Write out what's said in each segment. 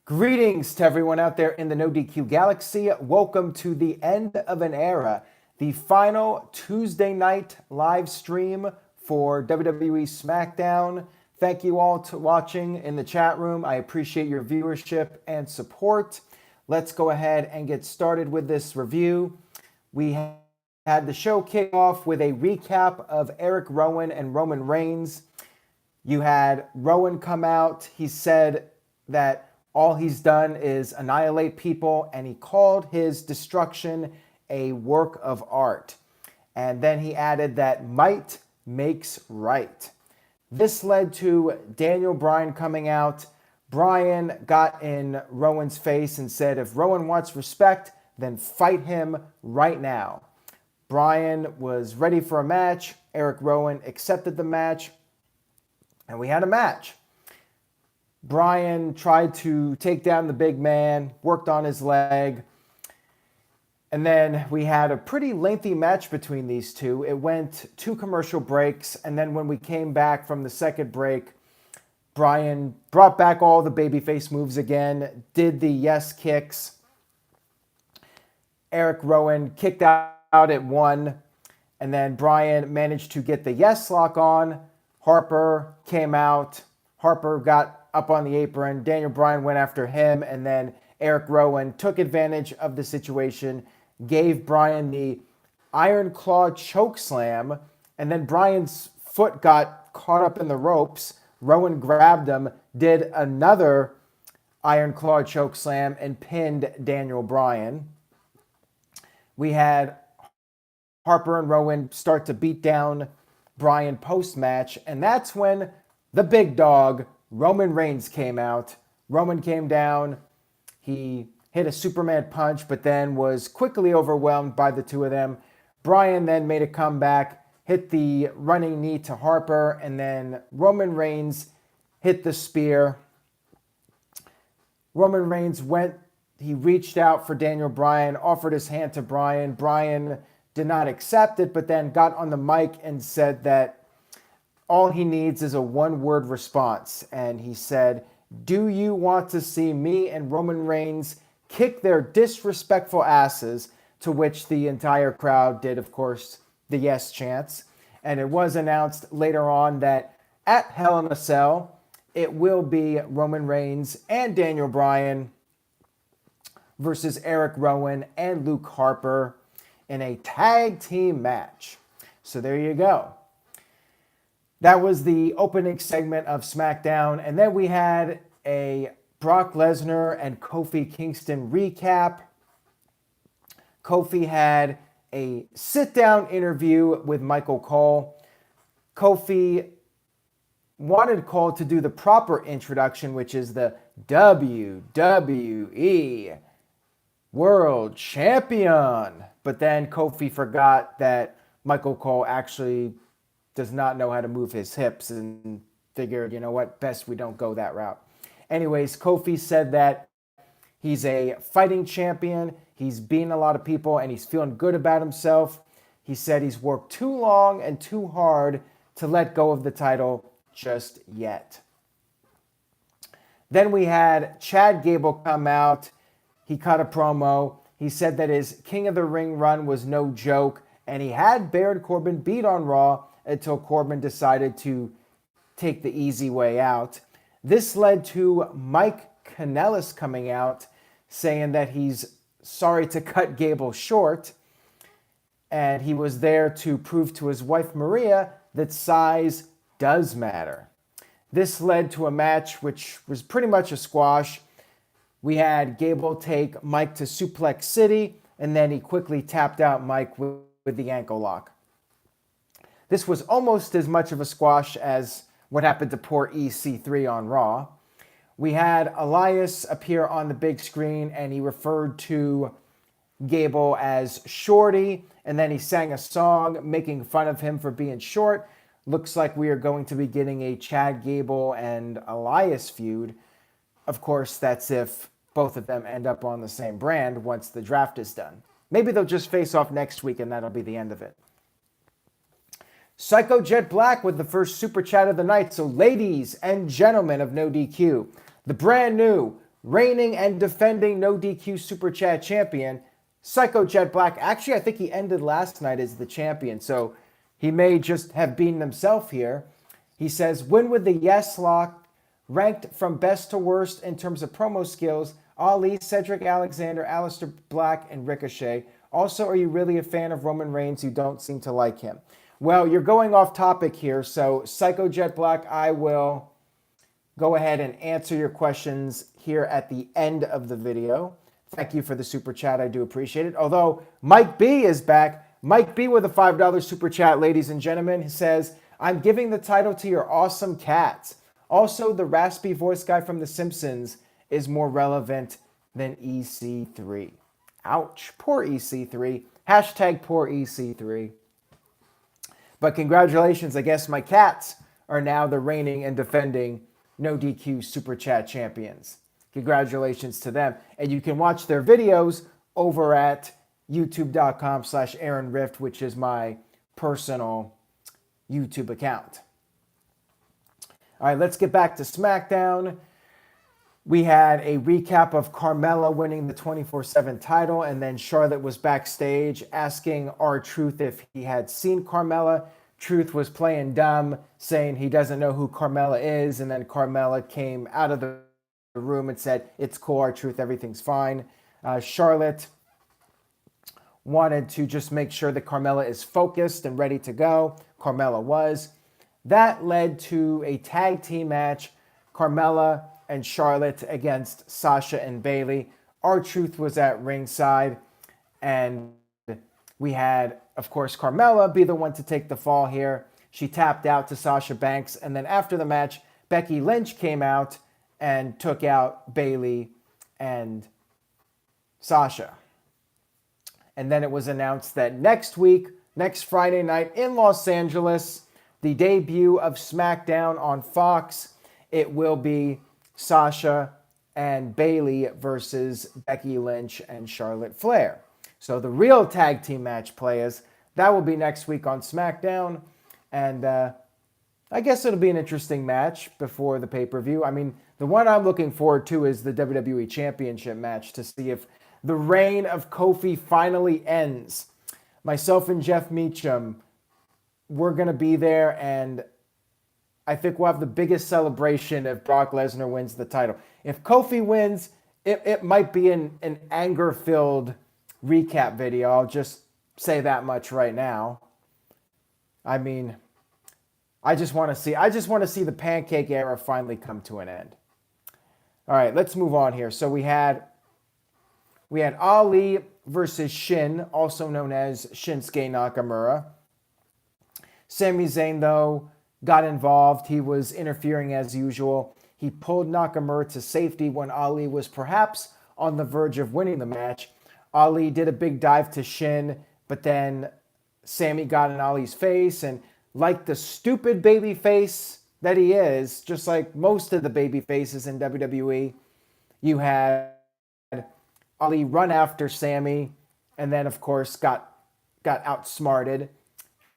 Greetings to everyone out there in the NoDQ galaxy. Welcome to the end of an era, the final Tuesday night live stream for WWE Smackdown. Thank you all to watching in the chat room. I appreciate your viewership and support. Let's go ahead and get started with this review. We had the show kick off with a recap of Eric Rowan and Roman Reigns. You had Rowan come out. He said that all he's done is annihilate people, and he called his destruction a work of art. And then he added that might makes right. This led to Daniel Bryan coming out. Bryan got in Rowan's face and said, if Rowan wants respect, then fight him right now. Bryan was ready for a match. Eric Rowan accepted the match, and we had a match. Bryan tried to take down the big man, worked on his leg, and then we had a pretty lengthy match between these two. It went 2 commercial breaks, and then when we came back from the second break, Bryan brought back all the babyface moves again, did the yes kicks. Eric Rowan kicked out at 1, and then Bryan managed to get the yes lock on. Harper came out. Harper got up on the apron. Daniel Bryan went after him, and then Eric Rowan took advantage of the situation, gave Bryan the Iron Claw choke slam, and then Bryan's foot got caught up in the ropes. Rowan grabbed him, did another Iron Claw choke slam, and pinned Daniel Bryan. We had Harper and Rowan start to beat down Bryan post-match, and that's when the big dog, Roman Reigns, came out. Roman came down. He hit a Superman punch, but then was quickly overwhelmed by the two of them. Bryan then made a comeback, hit the running knee to Harper, and then Roman Reigns hit the spear. Roman Reigns he reached out for Daniel Bryan, offered his hand to Bryan. Bryan did not accept it, but then got on the mic and said that all he needs is a one-word response. And he said, do you want to see me and Roman Reigns kick their disrespectful asses? To which the entire crowd did, of course, the yes chants. And it was announced later on that at Hell in a Cell, it will be Roman Reigns and Daniel Bryan versus Eric Rowan and Luke Harper in a tag team match. So there you go. That was the opening segment of SmackDown. And then we had a Brock Lesnar and Kofi Kingston recap. Kofi had a sit-down interview with Michael Cole. Kofi wanted Cole to do the proper introduction, which is the WWE World Champion. But then Kofi forgot that Michael Cole actually does not know how to move his hips and figured, you know what, best we don't go that route. Anyways, Kofi said that he's a fighting champion. He's beaten a lot of people and he's feeling good about himself. He said he's worked too long and too hard to let go of the title just yet. Then we had Chad Gable come out. He cut a promo. He said that his King of the Ring run was no joke and he had Baron Corbin beat on Raw until Corbin decided to take the easy way out. This led to Mike Kanellis coming out saying that he's sorry to cut Gable short, and he was there to prove to his wife Maria that size does matter. This led to a match which was pretty much a squash. We had Gable take Mike to Suplex City, and then he quickly tapped out Mike with the ankle lock. This was almost as much of a squash as what happened to poor EC3 on Raw. We had Elias appear on the big screen, and he referred to Gable as Shorty, and then he sang a song making fun of him for being short. Looks like we are going to be getting a Chad Gable and Elias feud. Of course, that's if both of them end up on the same brand once the draft is done. Maybe they'll just face off next week, and that'll be the end of it. Psycho Jet Black with the first super chat of the night. So ladies and gentlemen of NoDQ, the brand new reigning and defending No DQ Super Chat champion, Psycho Jet Black. Actually, I think he ended last night as the champion, so he may just have beaten himself here. He says, win with the Yes Lock, ranked from best to worst in terms of promo skills, Ali, Cedric Alexander, Aleister Black, and Ricochet. Also, are you really a fan of Roman Reigns? You don't seem to like him. Well, you're going off topic here, so Psycho Jet Black, I will go ahead and answer your questions here at the end of the video. Thank you for the super chat. I do appreciate it. Although Mike B is back. Mike B with a $5 super chat, ladies and gentlemen. He says, I'm giving the title to your awesome cats. Also, the raspy voice guy from The Simpsons is more relevant than EC3. Ouch. Poor EC3. Hashtag poor EC3. But congratulations. I guess my cats are now the reigning and defending No DQ Super Chat champions. Congratulations to them. And you can watch their videos over at youtube.com/AaronRift, which is my personal YouTube account. All right, let's get back to SmackDown. We had a recap of Carmella winning the 24/7 title, and then Charlotte was backstage asking R-Truth if he had seen Carmella. Truth was playing dumb, saying he doesn't know who Carmella is, and then Carmella came out of the room and said, it's cool, R-Truth, everything's fine. Charlotte wanted to just make sure that Carmella is focused and ready to go. Carmella was. That led to a tag team match, Carmella and Charlotte against Sasha and Bayley. R-Truth was at ringside, and we had, of course, Carmella be the one to take the fall here. She tapped out to Sasha Banks, and then after the match, Becky Lynch came out and took out Bayley and Sasha. And then it was announced that next week, next Friday night in Los Angeles, the debut of SmackDown on Fox, it will be Sasha and Bayley versus Becky Lynch and Charlotte Flair. So the real tag team match, players, that will be next week on SmackDown. And I guess it'll be an interesting match before the pay-per-view. I mean, the one I'm looking forward to is the WWE Championship match to see if the reign of Kofi finally ends. Myself and Jeff Meacham, we're going to be there, and I think we'll have the biggest celebration if Brock Lesnar wins the title. If Kofi wins, it might be an anger-filled recap video. I'll just say that much right now. I mean, I just want to see the pancake era finally come to an end. All right, let's move on here. So we had Ali versus Shin, also known as Shinsuke Nakamura. Sami Zayn, though, got involved. He was interfering as usual. He pulled Nakamura to safety when Ali was perhaps on the verge of winning the match. Ali did a big dive to Shin, but then Sami got in Ali's face, and like the stupid baby face that he is, just like most of the baby faces in WWE, you had Ali run after Sami, and then, of course, got outsmarted.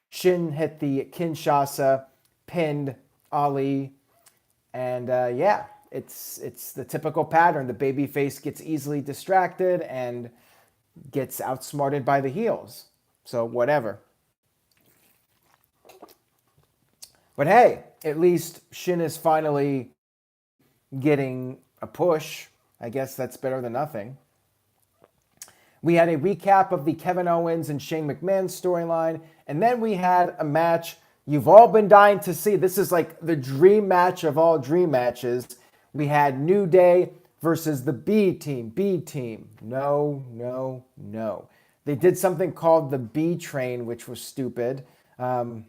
Shin hit the Kinshasa, pinned Ali, and yeah, it's the typical pattern. The baby face gets easily distracted and gets outsmarted by the heels. So whatever. But hey, at least Shin is finally getting a push. I guess that's better than nothing. We had a recap of the Kevin Owens and Shane McMahon storyline, and then we had a match you've all been dying to see. This is like the dream match of all dream matches. We had New Day versus the B Team. B Team. No. They did something called the B Train, which was stupid. I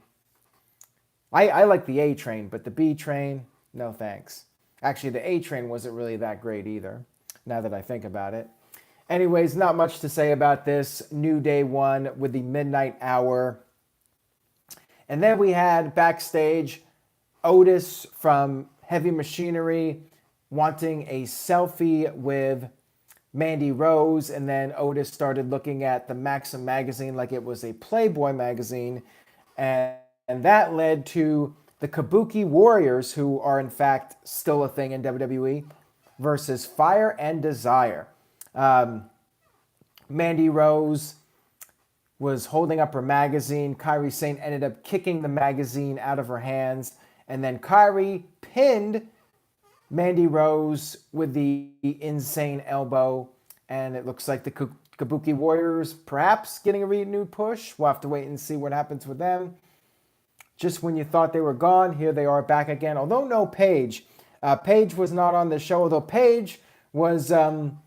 like the A Train, but the B Train, no thanks. Actually, the A Train wasn't really that great either, now that I think about it. Anyways, not much to say about this. New Day won with the Midnight Hour. And then we had backstage Otis from Heavy Machinery wanting a selfie with Mandy Rose. And then Otis started looking at the Maxim magazine like it was a Playboy magazine. And that led to the Kabuki Warriors, who are in fact still a thing in WWE. versus Fire and Desire. Mandy Rose was holding up her magazine. Kairi Sane ended up kicking the magazine out of her hands. And then Kairi pinned Mandy Rose with the insane elbow. And it looks like the Kabuki Warriors perhaps getting a renewed push. We'll have to wait and see what happens with them. Just when you thought they were gone, here they are back again. Although no Paige. Paige was not on the show, although Paige was having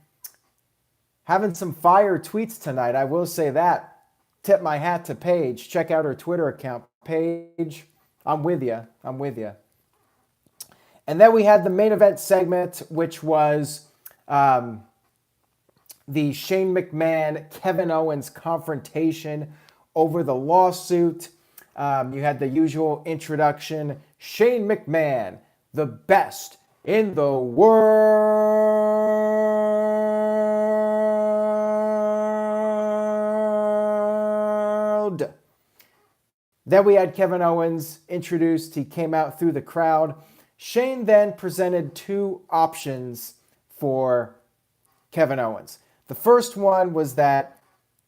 some fire tweets tonight. I will say that. Tip my hat to Paige. Check out her Twitter account. Paige, I'm with you. I'm with you. And then we had the main event segment, which was the Shane McMahon, Kevin Owens confrontation over the lawsuit. You had the usual introduction. Shane McMahon, the best in the world. Then we had Kevin Owens introduced. He came out through the crowd. Shane then presented two options for Kevin Owens. The first one was that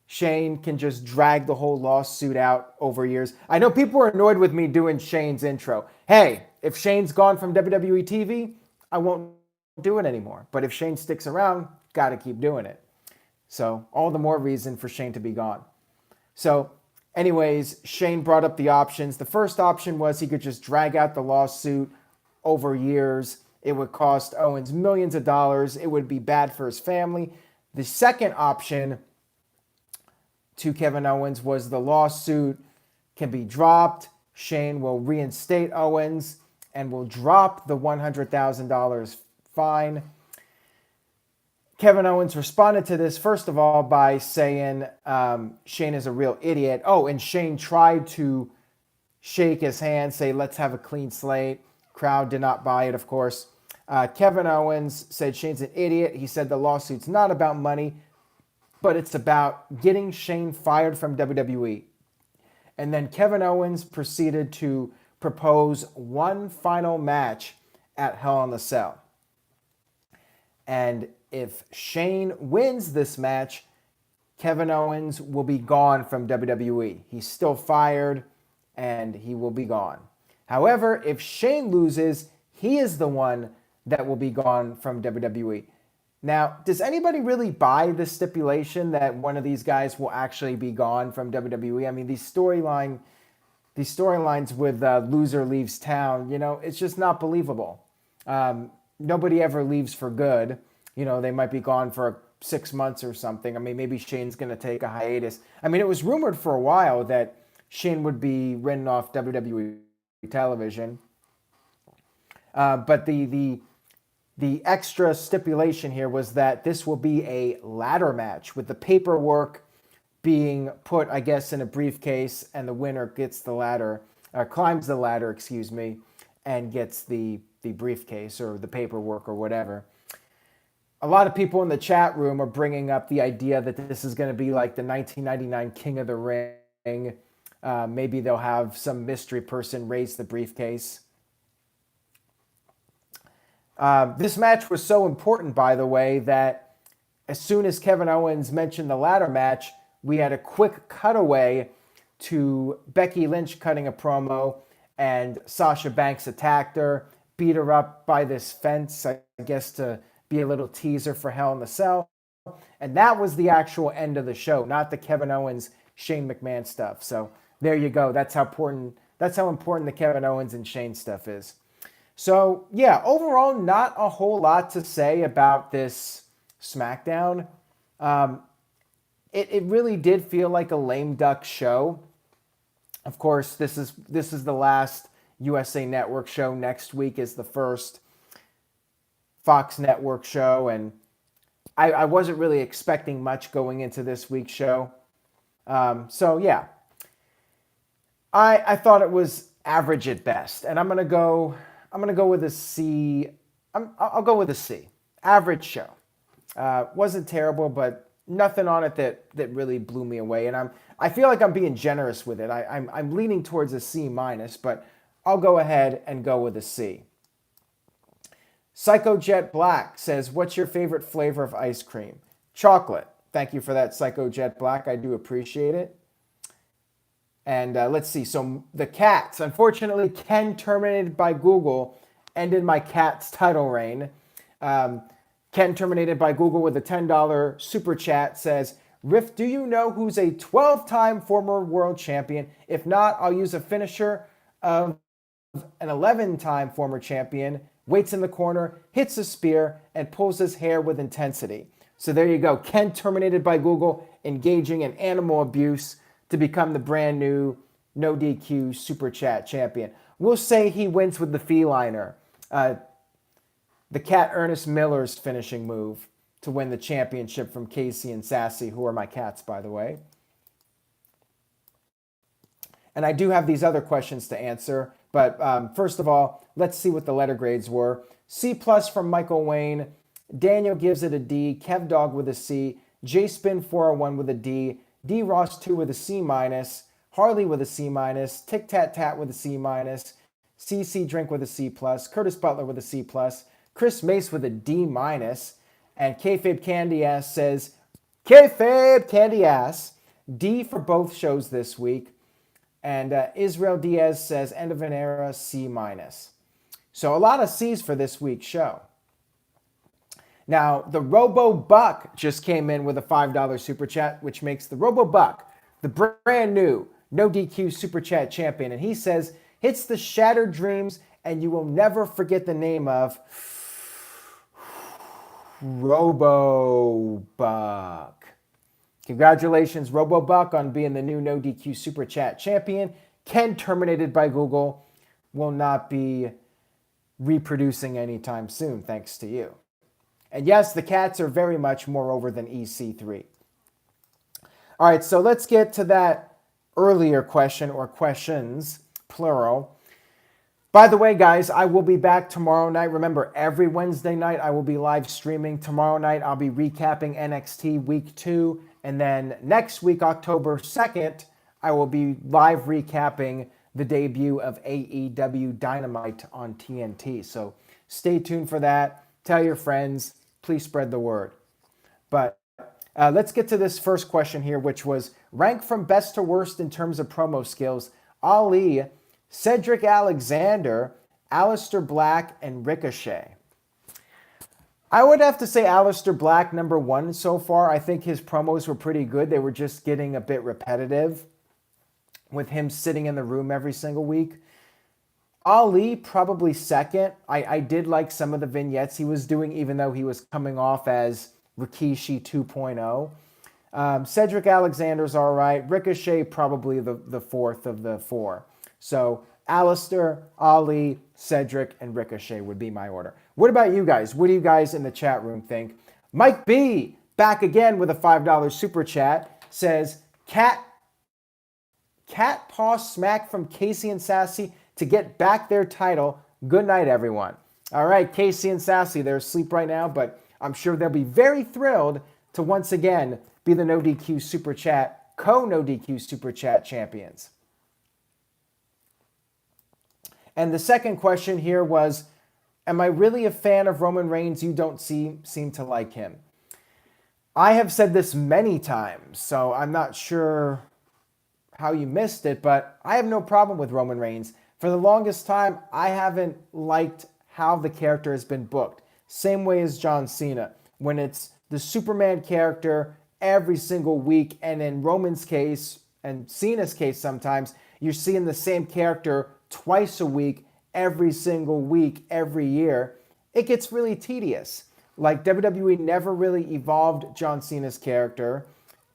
Shane can just drag the whole lawsuit out over years. I know people are annoyed with me doing Shane's intro. Hey, if Shane's gone from WWE TV, I won't do it anymore. But if Shane sticks around, got to keep doing it. So all the more reason for Shane to be gone. So anyways, Shane brought up the options. The first option was he could just drag out the lawsuit over years. It would cost Owens millions of dollars. It would be bad for his family. The second option to Kevin Owens was the lawsuit can be dropped. Shane will reinstate Owens and will drop the $100,000 fine. Kevin Owens responded to this, first of all, by saying Shane is a real idiot. Oh, and Shane tried to shake his hand, say, let's have a clean slate. Crowd did not buy it, of course. Kevin Owens said Shane's an idiot. He said the lawsuit's not about money, but it's about getting Shane fired from WWE. And then Kevin Owens proceeded to propose one final match at Hell in a Cell. And if Shane wins this match, Kevin Owens will be gone from WWE. He's still fired, and he will be gone. However, if Shane loses, he is the one that will be gone from WWE. Now, does anybody really buy the stipulation that one of these guys will actually be gone from WWE? I mean, these storylines with loser leaves town, it's just not believable. Nobody ever leaves for good. They might be gone for 6 months or something. I mean, maybe Shane's going to take a hiatus. I mean, it was rumored for a while that Shane would be written off WWE television. But the extra stipulation here was that this will be a ladder match with the paperwork being put, I guess, in a briefcase, and the winner gets the ladder, climbs the ladder, and gets the briefcase or the paperwork or whatever. A lot of people in the chat room are bringing up the idea that this is going to be like the 1999 King of the Ring. Maybe they'll have some mystery person raise the briefcase. This match was so important, by the way, that as soon as Kevin Owens mentioned the ladder match, we had a quick cutaway to Becky Lynch cutting a promo, and Sasha Banks attacked her, beat her up by this fence, I guess to be a little teaser for Hell in a Cell. And that was the actual end of the show, not the Kevin Owens, Shane McMahon stuff. So there you go. That's how important the Kevin Owens and Shane stuff is. So, yeah, overall, not a whole lot to say about this SmackDown. It really did feel like a lame duck show. Of course, this is the last USA Network show. Next week is the first Fox Network show, and I wasn't really expecting much going into this week's show. So, yeah, I thought it was average at best, and I'm gonna go with a C. I'll go with a C. Average show. Wasn't terrible, but nothing on it that really blew me away. And I feel like I'm being generous with it. I'm leaning towards a C minus, but I'll go ahead and go with a C. Psycho Jet Black says, what's your favorite flavor of ice cream? Chocolate. Thank you for that, Psycho Jet Black. I do appreciate it. And let's see. So the cats, unfortunately, Ken terminated by Google, ended my cat's title reign. Ken terminated by Google with a $10 super chat says, Riff, do you know who's a 12-time former world champion? If not, I'll use a finisher of an 11-time former champion, waits in the corner, hits a spear, and pulls his hair with intensity. So there you go. Ken terminated by Google, engaging in animal abuse to become the brand new NoDQ Super Chat champion. We'll say he wins with the feliner, the cat Ernest Miller's finishing move to win the championship from Casey and Sassy, who are my cats, by the way. And I do have these other questions to answer, but first of all, let's see what the letter grades were. C+ from Michael Wayne. Daniel gives it a D. Kev Dog with a C. J-Spin 401 with a D. D Ross 2 with a C-. Harley with a C-. Tic Tat Tat with a C-. CC Drink with a C+. Curtis Butler with a C+. Chris Mace with a D-. And Kayfabe Candy Ass says, Kayfabe Candy Ass, D for both shows this week. And Israel Diaz says, end of an era, C-. So a lot of C's for this week's show. Now, the Robo Buck just came in with a $5 super chat, which makes the Robo Buck the brand new NoDQ Super Chat champion. And he says, hits the shattered dreams and you will never forget the name of Robo Buck. Congratulations, Robo Buck, on being the new NoDQ Super Chat champion. Ken terminated by Google will not be reproducing anytime soon, thanks to you. And yes, the cats are very much more over than EC3. All right, so let's get to that earlier question, or questions, plural. By the way, guys, I will be back tomorrow night. Remember, every Wednesday night I will be live streaming. Tomorrow night I'll be recapping NXT Week 2. And then next week, October 2nd, I will be live recapping the debut of AEW Dynamite on TNT. So stay tuned for that. Tell your friends. Please spread the word. But let's get to this first question here, which was rank from best to worst in terms of promo skills. Ali, Cedric Alexander, Aleister Black, and Ricochet. I would have to say Aleister Black number one so far. I think his promos were pretty good. They were just getting a bit repetitive with him sitting in the room every single week. Ali, probably second. I did like some of the vignettes he was doing, even though he was coming off as Rikishi 2.0. Cedric Alexander's all right. Ricochet, probably the fourth of the four. So Aleister, Ali, Cedric, and Ricochet would be my order. What about you guys? What do you guys in the chat room think? Mike B, back again with a $5 super chat, says, Cat paw smack from Casey and Sassy to get back their title. Good night, everyone. All right, Casey and Sassy, they're asleep right now, but I'm sure they'll be very thrilled to once again be the NoDQ Super Chat, co-NoDQ Super Chat champions. And the second question here was, am I really a fan of Roman Reigns? You don't seem to like him. I have said this many times, so I'm not sure how you missed it, but I have no problem with Roman Reigns. For the longest time, I haven't liked how the character has been booked. Same way as John Cena, when it's the Superman character every single week, and in Roman's case, and Cena's case sometimes, you're seeing the same character twice a week, every single week, every year. It gets really tedious. Like, WWE never really evolved John Cena's character,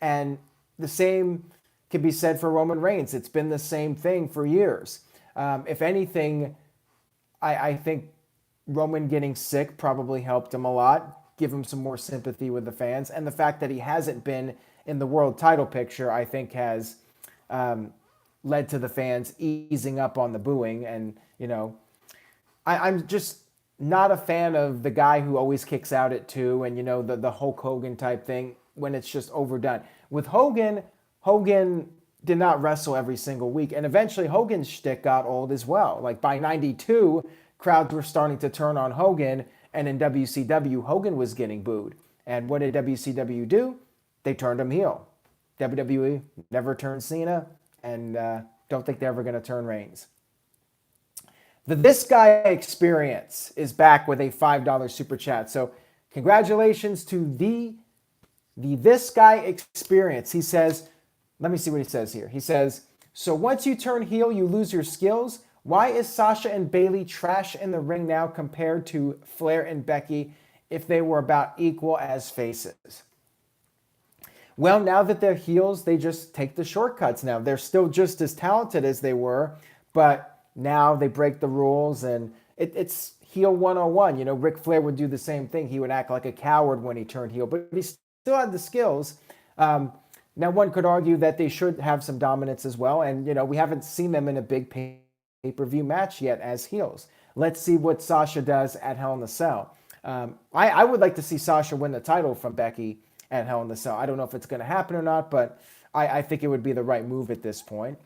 and the same can be said for Roman Reigns. It's been the same thing for years. If anything, I think Roman getting sick probably helped him a lot, give him some more sympathy with the fans. And the fact that he hasn't been in the world title picture, I think, has led to the fans easing up on the booing. And, you know, I'm just not a fan of the guy who always kicks out at 2 and, you know, the Hulk Hogan type thing when it's just overdone. With Hogan did not wrestle every single week. And eventually Hogan's shtick got old as well. Like by 92, crowds were starting to turn on Hogan. And in WCW, Hogan was getting booed. And what did WCW do? They turned him heel. WWE never turned Cena, and don't think they're ever going to turn Reigns. The This Guy Experience is back with a $5 super chat. So congratulations to the This Guy Experience. He says, let me see what he says here. He says, so once you turn heel, you lose your skills. Why is Sasha and Bayley trash in the ring now compared to Flair and Becky if they were about equal as faces? Well, now that they're heels, they just take the shortcuts now. They're still just as talented as they were, but now they break the rules, and it's heel 101. You know, Ric Flair would do the same thing. He would act like a coward when he turned heel, but he still had the skills. Now, one could argue that they should have some dominance as well, and, you know, we haven't seen them in a big pay-per-view match yet as heels. Let's see what Sasha does at Hell in a Cell. I would like to see Sasha win the title from Becky at Hell in a Cell. I don't know if it's going to happen or not, but I think it would be the right move at this point.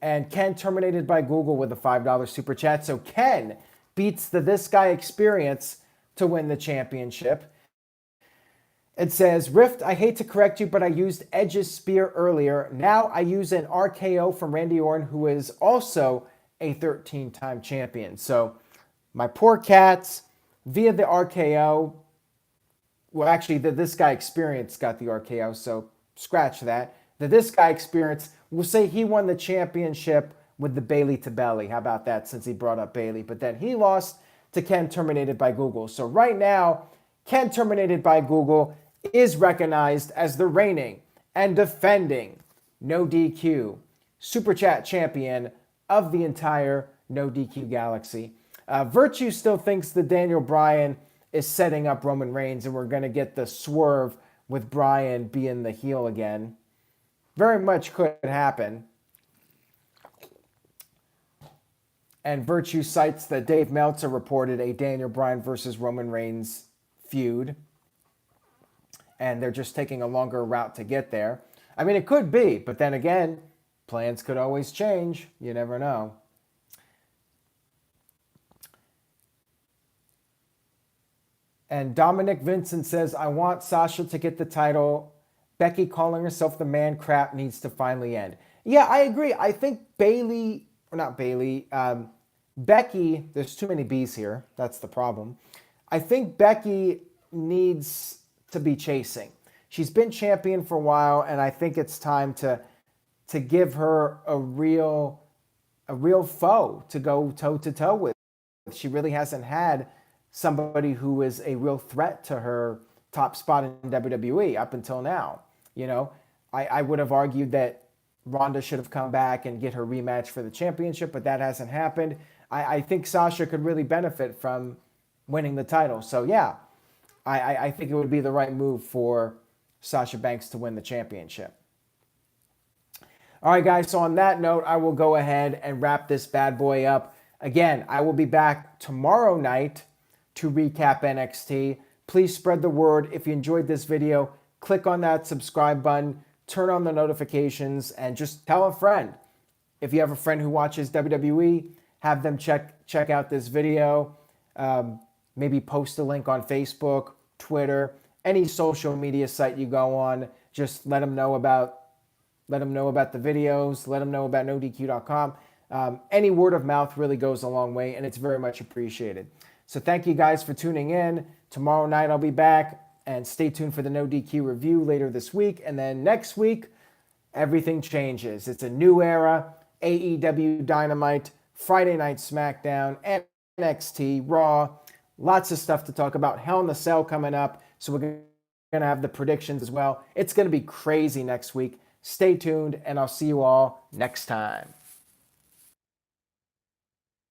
And Ken terminated by Google with a $5 super chat. So Ken beats the This Guy Experience to win the championship. It says, Rift, I hate to correct you, but I used Edge's spear earlier. Now I use an RKO from Randy Orton, who is also a 13-time champion. So my poor cats, via the RKO, well, actually, the This Guy Experience got the RKO, so scratch that. The This Guy Experience, we'll say he won the championship with the Bayley to Belly. How about that, since he brought up Bayley? But then he lost to Ken terminated by Google. So right now, Ken terminated by Google is recognized as the reigning and defending No DQ Super Chat champion of the entire No DQ galaxy. Virtue still thinks that Daniel Bryan is setting up Roman Reigns, and we're going to get the swerve with Bryan being the heel again. Very much could happen. And Virtue cites that Dave Meltzer reported a Daniel Bryan versus Roman Reigns feud, and they're just taking a longer route to get there. I mean, it could be, but then again, plans could always change. You never know. And Dominic Vincent says, I want Sasha to get the title. Becky calling herself the man crap needs to finally end. Yeah, I agree. I think Becky, there's too many B's here. That's the problem. I think Becky needs to be chasing. She's been champion for a while, and I think it's time to give her a real foe to go toe-to-toe with. She really hasn't had somebody who is a real threat to her top spot in WWE up until now. You know, I would have argued that Ronda should have come back and get her rematch for the championship, but that hasn't happened. I think Sasha could really benefit from winning the title. So, yeah, I think it would be the right move for Sasha Banks to win the championship. All right, guys, so on that note, I will go ahead and wrap this bad boy up. Again, I will be back tomorrow night to recap NXT. Please spread the word. If you enjoyed this video, click on that subscribe button, turn on the notifications, and just tell a friend. If you have a friend who watches WWE, have them check out this video. Maybe post a link on Facebook, Twitter, any social media site you go on. Just let them know about the videos. Let them know about NoDQ.com. Any word of mouth really goes a long way, and it's very much appreciated. So thank you guys for tuning in. Tomorrow night I'll be back, and stay tuned for the No DQ review later this week. And then next week, everything changes. It's a new era. AEW Dynamite, Friday Night Smackdown, NXT, Raw. Lots of stuff to talk about. Hell in a Cell coming up. So we're going to have the predictions as well. It's going to be crazy next week. Stay tuned, and I'll see you all next time.